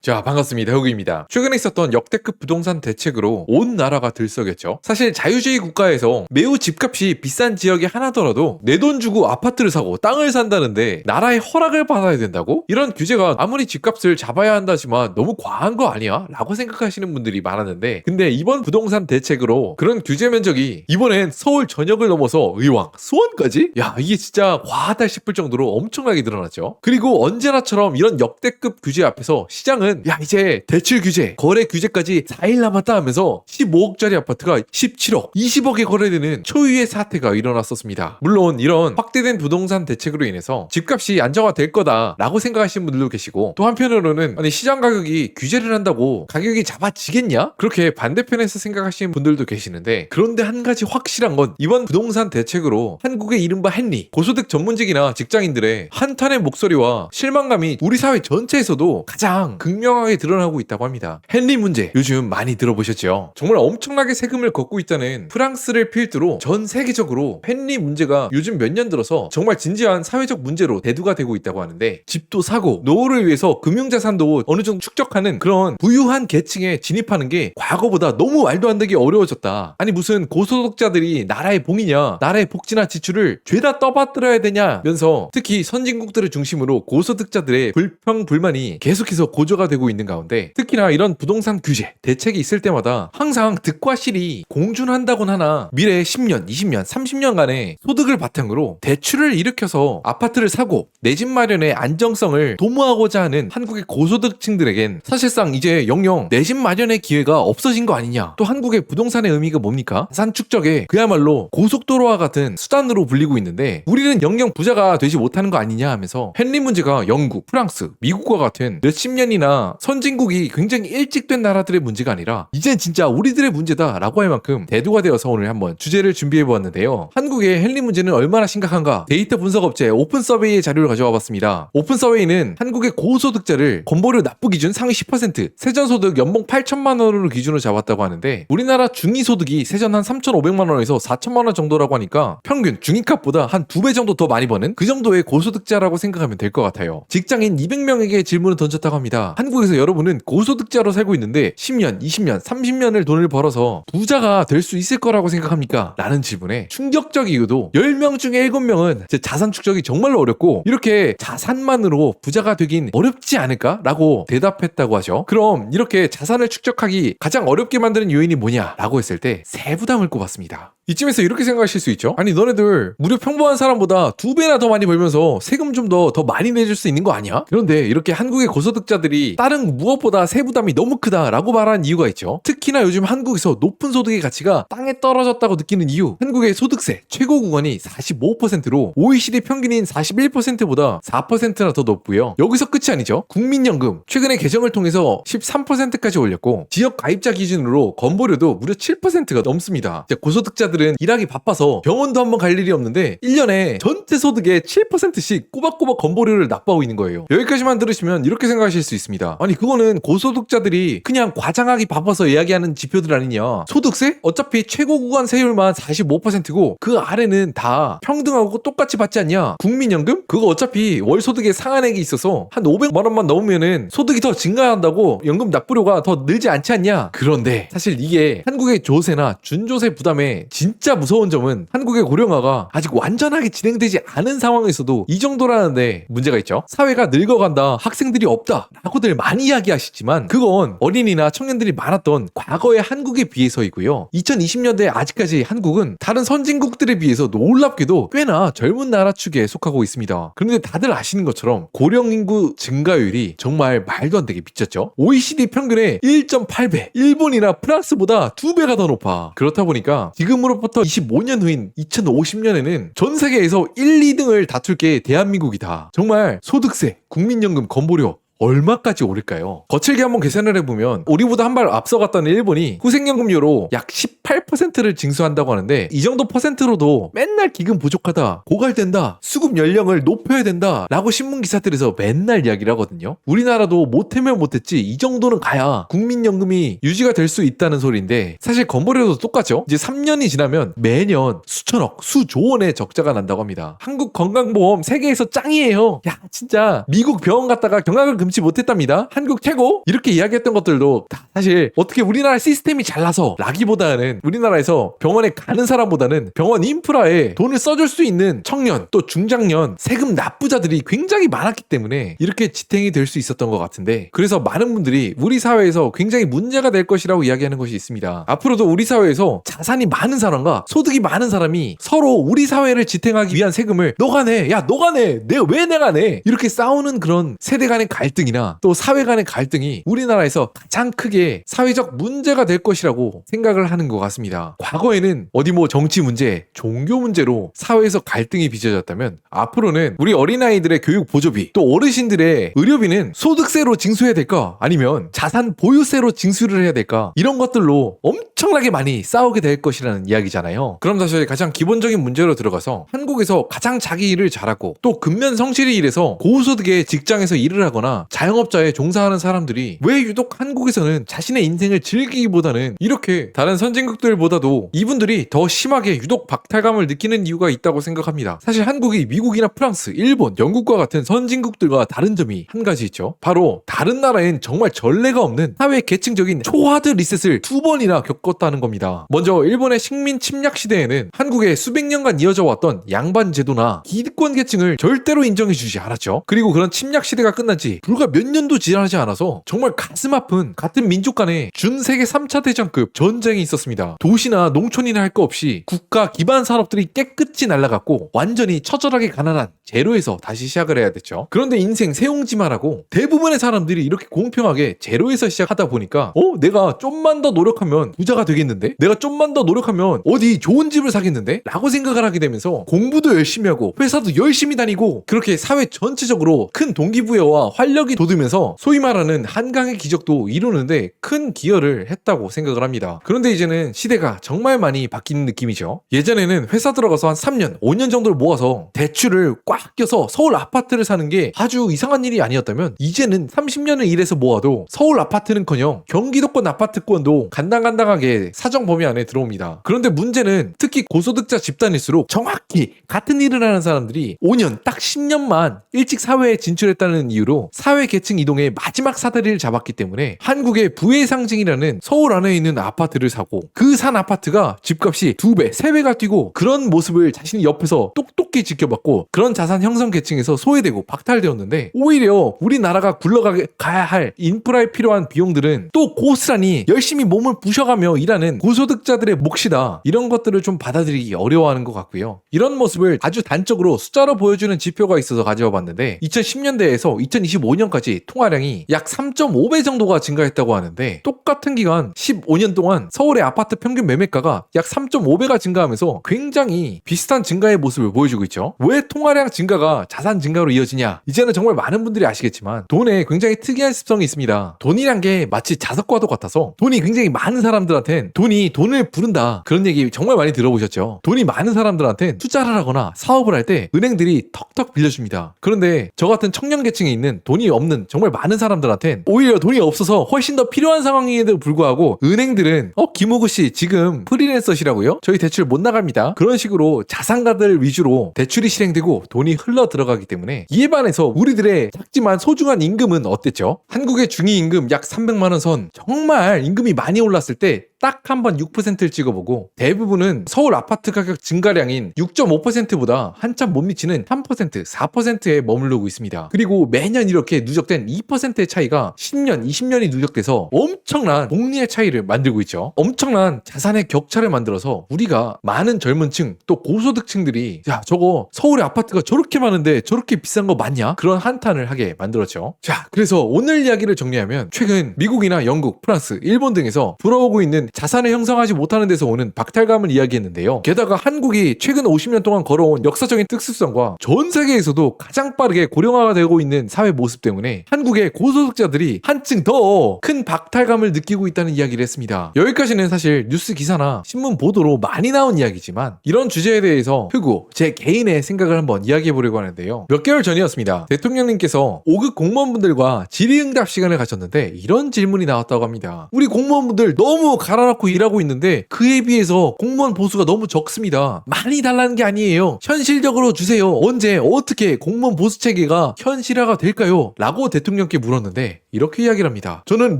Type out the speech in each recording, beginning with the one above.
자, 반갑습니다. 혁우입니다. 최근에 있었던 역대급 부동산 대책으로 온 나라가 들썩였죠. 사실 자유주의 국가에서 매우 집값이 비싼 지역이 하나더라도 내 돈 주고 아파트를 사고 땅을 산다는데 나라의 허락을 받아야 된다고? 이런 규제가 아무리 집값을 잡아야 한다지만 너무 과한 거 아니야? 라고 생각하시는 분들이 많았는데, 근데 이번 부동산 대책으로 그런 규제 면적이 이번엔 서울 전역을 넘어서 의왕, 수원까지? 야, 이게 진짜 과하다 싶을 정도로 엄청나게 늘어났죠. 그리고 언제나처럼 이런 역대급 규제 앞에서 시장은 야, 이제 대출 규제, 거래 규제까지 4일 남았다 하면서 15억짜리 아파트가 17억, 20억에 거래되는 초유의 사태가 일어났었습니다. 물론 이런 확대된 부동산 대책으로 인해서 집값이 안정화될 거다라고 생각하시는 분들도 계시고, 또 한편으로는 아니 시장 가격이 규제를 한다고 가격이 잡아지겠냐? 그렇게 반대편에서 생각하시는 분들도 계시는데, 그런데 한 가지 확실한 건 이번 부동산 대책으로 한국의 이른바 헨리, 고소득 전문직이나 직장인들의 한탄의 목소리와 실망감이 우리 사회 전체에서도 가장 극명하게 드러나고 있다고 합니다. 헨리 문제 요즘 많이 들어보셨죠? 정말 엄청나게 세금을 걷고 있다는 프랑스를 필두로 전 세계적으로 헨리 문제가 요즘 몇 년 들어서 정말 진지한 사회적 문제로 대두가 되고 있다고 하는데, 집도 사고 노후를 위해서 금융자산도 어느 정도 축적하는 그런 부유한 계층에 진입하는 게 과거보다 너무 말도 안 되게 어려워졌다. 아니 무슨 고소득자들이 나라의 봉이냐, 나라의 복지나 지출을 죄다 떠받들어야 되냐면서 특히 선진국들을 중심으로 고소득자들의 불평 불만이 계속해서 고조가 되고 있는 가운데, 특히나 이런 부동산 규제 대책이 있을 때마다 항상 득과 실이 공존한다곤 하나 미래 10년, 20년, 30년간의 소득을 바탕으로 대출을 일으켜서 아파트를 사고 내 집 마련의 안정성을 도모하고자 하는 한국의 고소득층들에겐 사실상 이제 영영 내 집 마련의 기회가 없어진 거 아니냐. 또 한국의 부동산의 의미가 뭡니까? 자산 축적의 그야말로 고속도로와 같은 수단으로 불리고 있는데, 우리는 영영 부자가 되지 못하는 거 아니냐 하면서 헨리 문제가 영국, 프랑스, 미국과 같은 몇십 년이나 선진국이 굉장히 일찍 된 나라들의 문제가 아니라 이젠 진짜 우리들의 문제다라고 할 만큼 대두가 되어서 오늘 한번 주제를 준비해보았는데요. 한국의 헨리 문제는 얼마나 심각한가? 데이터 분석 업체 오픈서베이의 자료를 가져와 봤습니다. 오픈서베이는 한국의 고소득자를 건보료 납부 기준 상위 10%, 세전소득 연봉 8천만 원으로 기준으로 잡았다고 하는데, 우리나라 중위소득이 세전 한 3,500만 원에서 4천만 원 정도라고 하니까 평균 중위값보다 한 2배 정도 더 많이 버는 그 정도의 고소득자라고 생각하면 될 것 같아요. 직장인 200명에게 질문을 던졌다고 합니다. 한국에서 여러분은 고소득자로 살고 있는데 10년, 20년, 30년을 돈을 벌어서 부자가 될 수 있을 거라고 생각합니까? 라는 질문에 충격적 이유도 10명 중에 7명은 제 자산 축적이 정말로 어렵고 이렇게 자산만으로 부자가 되긴 어렵지 않을까? 라고 대답했다고 하죠. 그럼 이렇게 자산을 축적하기 가장 어렵게 만드는 요인이 뭐냐? 라고 했을 때 세부담을 꼽았습니다. 이쯤에서 이렇게 생각하실 수 있죠. 아니 너네들 무려 평범한 사람보다 2배나 더 많이 벌면서 세금 좀 더 많이 내줄 수 있는 거 아니야? 그런데 이렇게 한국의 고소득자들이 다른 무엇보다 세부담이 너무 크다라고 말하는 이유가 있죠. 특히나 요즘 한국에서 높은 소득의 가치가 땅에 떨어졌다고 느끼는 이유, 한국의 소득세 최고 구간이 45%로 OECD 평균인 41%보다 4%나 더 높고요. 여기서 끝이 아니죠. 국민연금 최근에 개정을 통해서 13%까지 올렸고, 지역 가입자 기준으로 건보료도 무려 7%가 넘습니다. 고소득자들은 일하기 바빠서 병원도 한번 갈 일이 없는데 1년에 전체 소득의 7%씩 꼬박꼬박 건보료를 납부하고 있는 거예요. 여기까지만 들으시면 이렇게 생각하실 수 있습니다. 아니 그거는 고소득자들이 그냥 과장하기 바빠서 이야기하는 지표들 아니냐. 소득세? 어차피 최고 구간 세율만 45%고 그 아래는 다 평등하고 똑같이 받지 않냐. 국민연금? 그거 어차피 월 소득의 상한액이 있어서 한 500만 원만 넘으면은 소득이 더 증가한다고 연금 납부료가 더 늘지 않지 않냐. 그런데 사실 이게 한국의 조세나 준조세 부담에 진짜 무서운 점은 한국의 고령화가 아직 완전하게 진행되지 않은 상황에서도 이 정도라는데 문제가 있죠. 사회가 늙어간다, 학생들이 없다 라고들 많이 이야기하시지만 그건 어린이나 청년들이 많았던 과거의 한국에 비해서이고요. 2020년대에 아직까지 한국은 다른 선진국들에 비해서 놀랍게도 꽤나 젊은 나라 축에 속하고 있습니다. 그런데 다들 아시는 것처럼 고령인구 증가율이 정말 말도 안 되게 미쳤죠. OECD 평균의 1.8배, 일본이나 프랑스보다 2배가 더 높아. 그렇다 보니까 지금으로부터 25년 후인 2050년에는 전 세계에서 1, 2등을 다툴 게 대한민국이다. 정말 소득세, 국민연금, 건보료 얼마까지 오를까요? 거칠게 한번 계산을 해보면 우리보다 한 발 앞서갔던 일본이 후생연금료로 약 18%를 징수한다고 하는데, 이 정도 퍼센트로도 맨날 기금 부족하다, 고갈된다, 수급 연령을 높여야 된다 라고 신문 기사들에서 맨날 이야기를 하거든요. 우리나라도 못하면 못했지 이 정도는 가야 국민연금이 유지가 될 수 있다는 소리인데, 사실 건보료도 똑같죠. 이제 3년이 지나면 매년 수천억, 수조 원의 적자가 난다고 합니다. 한국 건강보험 세계에서 짱이에요. 야 진짜 미국 병원 갔다가 경락을 금치 못했답니다. 한국 최고! 이렇게 이야기했던 것들도 다 사실 어떻게 우리나라 시스템이 잘나서 라기보다는 우리나라에서 병원에 가는 사람보다는 병원 인프라에 돈을 써줄 수 있는 청년 또 중장년 세금 납부자들이 굉장히 많았기 때문에 이렇게 지탱이 될 수 있었던 것 같은데, 그래서 많은 분들이 우리 사회에서 굉장히 문제가 될 것이라고 이야기하는 것이 있습니다. 앞으로도 우리 사회에서 자산이 많은 사람과 소득이 많은 사람이 서로 우리 사회를 지탱하기 위한 세금을 너가 내, 야 너가 내, 왜 내가 내, 이렇게 싸우는 그런 세대 간의 갈등이나 또 사회 간의 갈등이 우리나라에서 가장 크게 사회적 문제가 될 것이라고 생각을 하는 것 같습니다. 과거에는 어디 뭐 정치 문제, 종교 문제로 사회에서 갈등이 빚어졌다면 앞으로는 우리 어린아이들의 교육 보조비 또 어르신들의 의료비는 소득세로 징수해야 될까 아니면 자산 보유세로 징수를 해야 될까, 이런 것들로 엄청나게 많이 싸우게 될 것이라는 이야기잖아요. 그럼 다시 가장 기본적인 문제로 들어가서 한국에서 가장 자기 일을 잘하고 또 근면 성실히 일해서 고소득의 직장에서 일을 하거나 자영업자에 종사하는 사람들이 왜 유독 한국에서는 자신의 인생을 즐기기보다는 이렇게 다른 선진국들보다도 이분들이 더 심하게 유독 박탈감을 느끼는 이유가 있다고 생각합니다. 사실 한국이 미국이나 프랑스, 일본, 영국과 같은 선진국들과 다른 점이 한 가지 있죠. 바로 다른 나라엔 정말 전례가 없는 사회 계층적인 초하드 리셋을 2번이나 겪었다는 겁니다. 먼저 일본의 식민 침략 시대에는 한국에 수백 년간 이어져 왔던 양반 제도나 기득권 계층을 절대로 인정해주지 않았죠. 그리고 그런 침략 시대가 끝난 지 불과 몇 년도 지나지 않아서 정말 가슴 아픈 같은 민족 간의 준세계 3차 대전급 전쟁이 있었습니다. 도시나 농촌이나 할 거 없이 국가 기반 산업들이 깨끗이 날아갔고 완전히 처절하게 가난한 제로에서 다시 시작을 해야 됐죠. 그런데 인생 세옹지마라고 대부분의 사람들이 이렇게 공평하게 제로에서 시작하다 보니까 내가 좀만 더 노력하면 부자가 되겠는데? 내가 좀만 더 노력하면 어디 좋은 집을 사겠는데? 라고 생각을 하게 되면서 공부도 열심히 하고 회사도 열심히 다니고 그렇게 사회 전체적으로 큰 동기부여와 활력이 돋으면서 소위 말하는 한강의 기적도 이루는데 큰 기여를 했다고 생각을 합니다. 그런데 이제는 시대가 정말 많이 바뀌는 느낌이죠. 예전에는 회사 들어가서 한 3년, 5년 정도를 모아서 대출을 꽉 껴서 서울 아파트를 사는 게 아주 이상한 일이 아니었다면 이제는 30년을 일해서 모아도 서울 아파트는커녕 경기도권 아파트권도 간당간당하게 사정 범위 안에 들어옵니다. 그런데 문제는 특히 고소득자 집단일수록 정확히 같은 일을 하는 사람들이 5년, 딱 10년만 일찍 사회에 진출했다는 이유로 사회 계층 이동의 마지막 사다리를 잡았기 때문에 한국의 부의 상징이라는 서울 안에 있는 아파트를 사고 그 산 아파트가 집값이 2배, 3배가 뛰고 그런 모습을 자신이 옆에서 똑똑히 지켜봤고 그런 자산 형성 계층에서 소외되고 박탈되었는데 오히려 우리나라가 굴러가야 할 인프라에 필요한 비용들은 또 고스란히 열심히 몸을 부셔가며 일하는 고소득자들의 몫이다. 이런 것들을 좀 받아들이기 어려워하는 것 같고요. 이런 모습을 아주 단적으로 숫자로 보여주는 지표가 있어서 가져와 봤는데 2010년대에서 2025년까지 통화량이 약 3.5배 정도가 증가했다고 하는데 똑같은 기간 15년 동안 서울의 아파트 평균 매매가가 약 3.5배가 증가하면서 굉장히 비슷한 증가의 모습을 보여주고 있죠. 왜 통화량 증가가 자산 증가로 이어지냐? 이제는 정말 많은 분들이 아시겠지만 돈에 굉장히 특이한 습성이 있습니다. 돈이란 게 마치 자석과도 같아서 돈이 굉장히 많은 사람들한텐 돈이 돈을 부른다. 그런 얘기 정말 많이 들어보셨죠? 돈이 많은 사람들한텐 투자를 하거나 사업을 할 때 은행들이 턱턱 빌려줍니다. 그런데 저 같은 청년 계층에 있는 돈이 없는 정말 많은 사람들한텐 오히려 돈이 없어서 훨씬 더 필요한 상황임에도 불구하고 은행들은 김호구 씨 지금 프리랜서시라고요? 저희 대출 못 나갑니다. 그런 식으로 자산가들 위주로 대출이 실행되고 돈이 흘러 들어가기 때문에 이에 반해서 우리들의 작지만 소중한 임금은 어땠죠? 한국의 중위임금 약 300만 원 선, 정말 임금이 많이 올랐을 때 딱 한 번 6%를 찍어보고 대부분은 서울 아파트 가격 증가량인 6.5%보다 한참 못 미치는 3%, 4%에 머무르고 있습니다. 그리고 매년 이렇게 누적된 2%의 차이가 10년, 20년이 누적돼서 엄청난 복리의 차이를 만들고 있죠. 엄청난 자산의 격차를 만들어서 우리가 많은 젊은 층 또 고소득층들이 야 저거 서울의 아파트가 저렇게 많은데 저렇게 비싼 거 맞냐? 그런 한탄을 하게 만들었죠. 자, 그래서 오늘 이야기를 정리하면 최근 미국이나 영국, 프랑스, 일본 등에서 불어오고 있는 자산을 형성하지 못하는 데서 오는 박탈감을 이야기했는데요. 게다가 한국이 최근 50년 동안 걸어온 역사적인 특수성과 전 세계에서도 가장 빠르게 고령화가 되고 있는 사회 모습 때문에 한국의 고소득자들이 한층 더 큰 박탈감을 느끼고 있다는 이야기를 했습니다. 여기까지는 사실 뉴스 기사나 신문 보도로 많이 나온 이야기지만 이런 주제에 대해서 흑우 제 개인의 생각을 한번 이야기해 보려고 하는데요. 몇 개월 전이었습니다. 대통령님께서 5급 공무원분들과 질의응답 시간을 가졌는데 이런 질문이 나왔다고 합니다. 우리 공무원분들 너무 달아놓고 일하고 있는데 그에 비해서 공무원 보수가 너무 적습니다. 많이 달라는 게 아니에요. 현실적으로 주세요. 언제 어떻게 공무원 보수 체계가 현실화가 될까요? 라고 대통령께 물었는데 이렇게 이야기를 합니다. 저는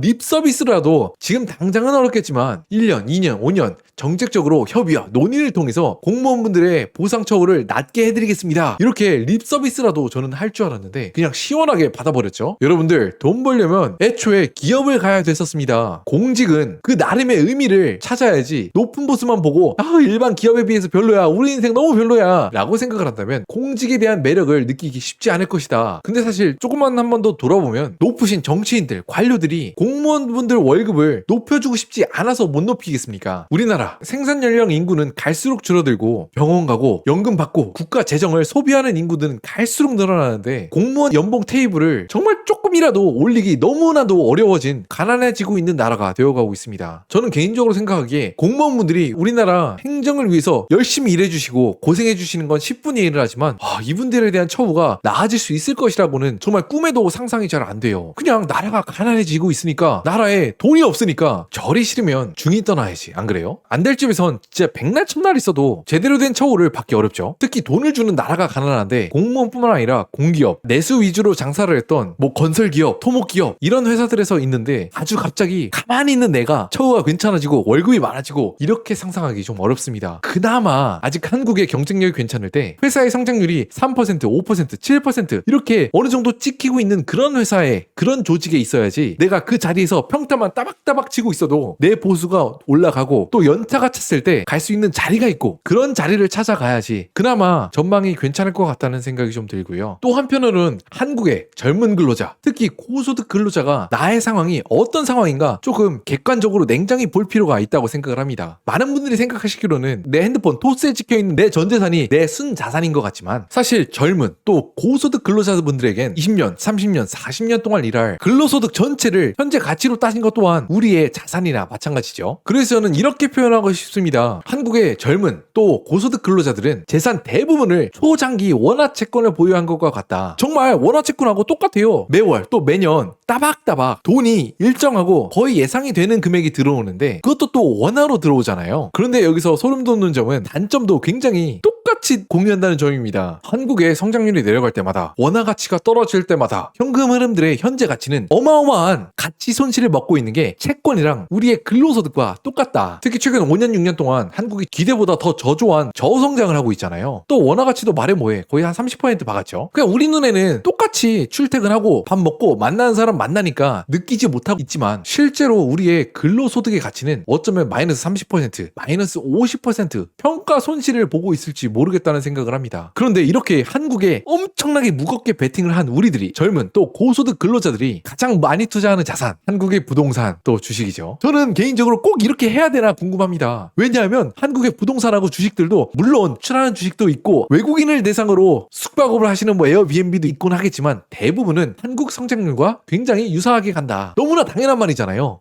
립 서비스라도 지금 당장은 어렵겠지만 1년, 2년, 5년 정책적으로 협의와 논의를 통해서 공무원분들의 보상 처우를 낮게 해드리겠습니다. 이렇게 립 서비스라도 저는 할 줄 알았는데 그냥 시원하게 받아버렸죠. 여러분들 돈 벌려면 애초에 기업을 가야 됐었습니다. 공직은 그 나름의 의미를 찾아야지 높은 보수만 보고 일반 기업에 비해서 별로야, 우리 인생 너무 별로야 라고 생각을 한다면 공직에 대한 매력을 느끼기 쉽지 않을 것이다. 근데 사실 조금만 한 번 더 돌아보면 높으신 정치인들, 관료들이 공무원분들 월급을 높여주고 싶지 않아서 못 높이겠습니까? 우리나라 생산 연령 인구는 갈수록 줄어들고 병원 가고 연금 받고 국가 재정을 소비하는 인구들은 갈수록 늘어나는데 공무원 연봉 테이블을 정말 조금이라도 올리기 너무나도 어려워진 가난해지고 있는 나라가 되어가고 있습니다. 저는 개인적으로 생각하기에 공무원분들이 우리나라 행정을 위해서 열심히 일해주시고 고생해주시는 건 10분의 1을 하지만 이분들에 대한 처우가 나아질 수 있을 것이라고는 정말 꿈에도 상상이 잘 안 돼요. 그냥 나라가 가난해지고 있으니까, 나라에 돈이 없으니까 절이 싫으면 중이 떠나야지, 안 그래요? 안 될 집에선 진짜 백날 천날 있어도 제대로 된 처우를 받기 어렵죠. 특히 돈을 주는 나라가 가난한데 공무원뿐만 아니라 공기업, 내수 위주로 장사를 했던 건설기업, 토목기업 이런 회사들에서 있는데 아주 갑자기 가만히 있는 내가 처우가 괜찮아지고 월급이 많아지고 이렇게 상상하기 좀 어렵습니다. 그나마 아직 한국의 경쟁력이 괜찮을 때 회사의 성장률이 3%, 5%, 7% 이렇게 어느 정도 찍히고 있는 그런 회사에, 그런 조직에 있어야지 내가 그 자리에서 평타만 따박따박 치고 있어도 내 보수가 올라가고 또 연타가 찼을 때 갈 수 있는 자리가 있고 그런 자리를 찾아가야지 그나마 전망이 괜찮을 것 같다는 생각이 좀 들고요. 또 한편으로는 한국의 젊은 근로자, 특히 고소득 근로자가 나의 상황이 어떤 상황인가 조금 객관적으로 냉정히 볼 필요가 있다고 생각을 합니다. 많은 분들이 생각하시기로는 내 핸드폰 토스에 찍혀있는 내 전재산이 내 순자산인 것 같지만 사실 젊은 또 고소득 근로자분들에겐 20년, 30년, 40년 동안 일할 근로소득 전체를 현재 가치로 따진 것 또한 우리의 자산이나 마찬가지죠. 그래서 저는 이렇게 표현하고 싶습니다. 한국의 젊은 또 고소득 근로자들은 재산 대부분을 초장기 원화채권을 보유한 것과 같다. 정말 원화채권하고 똑같아요. 매월 또 매년 따박따박 돈이 일정하고 거의 예상이 되는 금액이 들어오는데 그것도 또 원화로 들어오잖아요. 그런데 여기서 소름 돋는 점은 단점도 굉장히 똑같이 공유한다는 점입니다. 한국의 성장률이 내려갈 때마다, 원화 가치가 떨어질 때마다 현금 흐름들의 현재 가치는 어마어마한 가치 손실을 먹고 있는 게 채권이랑 우리의 근로소득과 똑같다. 특히 최근 5년, 6년 동안 한국이 기대보다 더 저조한 저성장을 하고 있잖아요. 또 원화 가치도 말해 뭐해, 거의 한 30% 박았죠. 그냥 우리 눈에는 똑같이 출퇴근하고 밥 먹고 만나는 사람 만나니까 느끼지 못하고 있지만 실제로 우리의 근로소득의 가치는 어쩌면 마이너스 30%, 마이너스 50% 평가 손실을 보고 있을지 모르겠다는 생각을 합니다. 그런데 이렇게 한국에 엄청나게 무겁게 베팅을 한 우리들이, 젊은 또 고소득 근로자들이 가장 많이 투자하는 자산, 한국의 부동산 또 주식이죠. 저는 개인적으로 꼭 이렇게 해야 되나 궁금합니다. 왜냐하면 한국의 부동산하고 주식들도 물론 출하는 주식도 있고 외국인을 대상으로 숙박업을 하시는 에어비앤비도 있곤 하겠지만 대부분은 한국 성장률과 굉장히 유사하게 간다. 너무나 당연한 말이잖아요.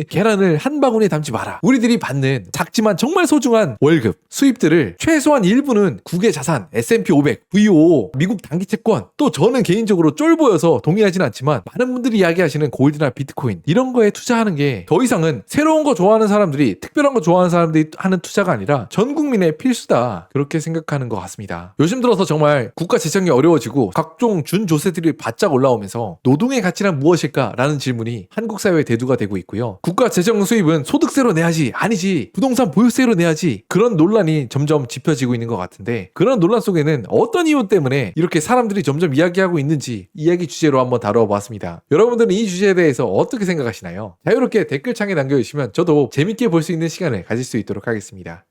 계란을 한 바구니에 담지 마라. 우리들이 받는 작지만 정말 소중한 월급, 수입들을 최소한 일부는 국외 자산, S&P 500, VO, 미국 단기 채권, 또 저는 개인적으로 쫄보여서 동의하진 않지만 많은 분들이 이야기하시는 골드나 비트코인 이런 거에 투자하는 게 더 이상은 새로운 거 좋아하는 사람들이, 특별한 거 좋아하는 사람들이 하는 투자가 아니라 전 국민의 필수다, 그렇게 생각하는 것 같습니다. 요즘 들어서 정말 국가 재정이 어려워지고 각종 준조세들이 바짝 올라오면서 노동의 가치란 무엇일까? 라는 질문이 한국 사회의 대두가 되고 있고요. 국가 재정 수입은 소득세로 내야지, 아니지 부동산 보유세로 내야지, 그런 논란이 점점 짚혀지고 있는 것 같은데 그런 논란 속에는 어떤 이유 때문에 이렇게 사람들이 점점 이야기하고 있는지 이야기 주제로 한번 다뤄보았습니다. 여러분들은 이 주제에 대해서 어떻게 생각하시나요? 자유롭게 댓글창에 남겨주시면 저도 재밌게 볼 수 있는 시간을 가질 수 있도록 하겠습니다.